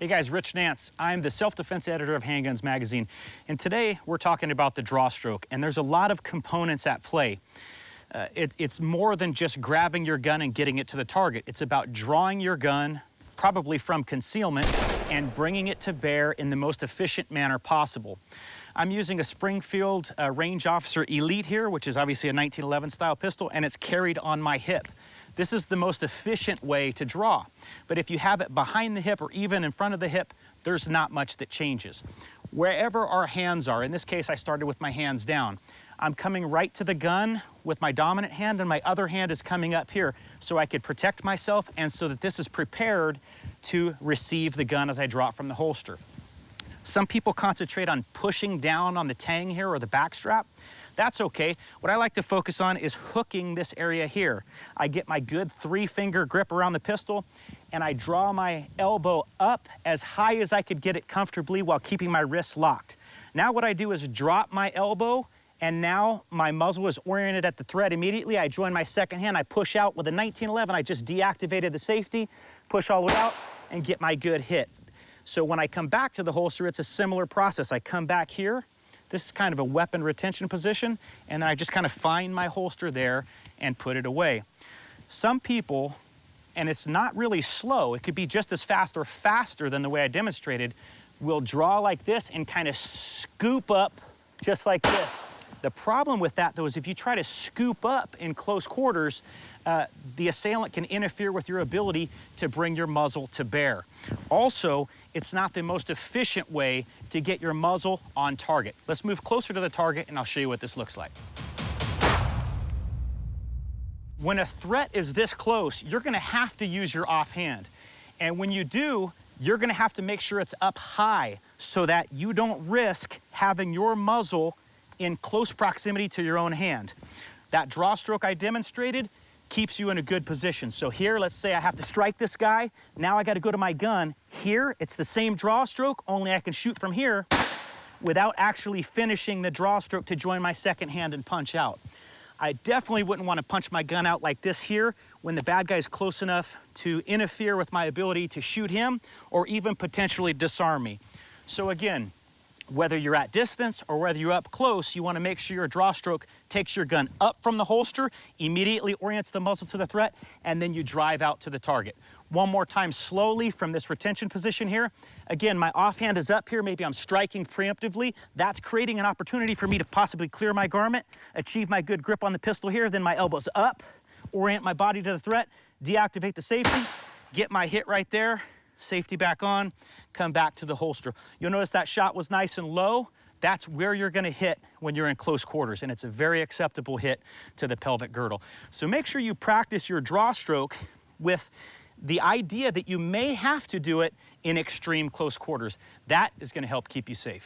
Hey guys, Rich Nance. I'm the self-defense editor of Handguns Magazine, and today we're talking about the draw stroke, and there's a lot of components at play. It's more than just grabbing your gun and getting it to the target. It's about drawing your gun, probably from concealment, and bringing it to bear in the most efficient manner possible. I'm using a Springfield Range Officer Elite here, which is obviously a 1911 style pistol, and it's carried on my hip. This is the most efficient way to draw. But if you have it behind the hip or even in front of the hip, there's not much that changes. Wherever our hands are, in this case I started with my hands down, I'm coming right to the gun with my dominant hand, and my other hand is coming up here so I could protect myself and so that this is prepared to receive the gun as I draw it from the holster. Some people concentrate on pushing down on the tang here or the back strap. That's okay. What I like to focus on is hooking this area here. I get my good 3-finger grip around the pistol, and I draw my elbow up as high as I could get it comfortably while keeping my wrists locked. Now what I do is drop my elbow, and now my muzzle is oriented at the thread immediately. I join my second hand, I push out. With a 1911, I just deactivated the safety, push all the way out, and get my good hit. So when I come back to the holster, it's a similar process. I come back here. This is kind of a weapon retention position, and then I just kind of find my holster there and put it away. Some people, and it's not really slow, it could be just as fast or faster than the way I demonstrated, will draw like this and kind of scoop up just like this. The problem with that, though, is if you try to scoop up in close quarters, the assailant can interfere with your ability to bring your muzzle to bear. Also, it's not the most efficient way to get your muzzle on target. Let's move closer to the target and I'll show you what this looks like. When a threat is this close, you're gonna have to use your offhand. And when you do, you're gonna have to make sure it's up high so that you don't risk having your muzzle in close proximity to your own hand. That draw stroke I demonstrated keeps you in a good position. So here, let's say I have to strike this guy. Now I got to go to my gun. Here, it's the same draw stroke, only I can shoot from here without actually finishing the draw stroke to join my second hand and punch out. I definitely wouldn't want to punch my gun out like this here when the bad guy is close enough to interfere with my ability to shoot him or even potentially disarm me. So again, whether you're at distance or whether you're up close, you want to make sure your draw stroke takes your gun up from the holster, immediately orients the muzzle to the threat, and then you drive out to the target. One more time slowly from this retention position here. Again, my offhand is up here. Maybe I'm striking preemptively. That's creating an opportunity for me to possibly clear my garment, achieve my good grip on the pistol here. Then my elbow's up, orient my body to the threat, deactivate the safety, get my hit right there, safety back on, come back to the holster. You'll notice that shot was nice and low. That's where you're gonna hit when you're in close quarters, and it's a very acceptable hit to the pelvic girdle. So make sure you practice your draw stroke with the idea that you may have to do it in extreme close quarters. That is gonna help keep you safe.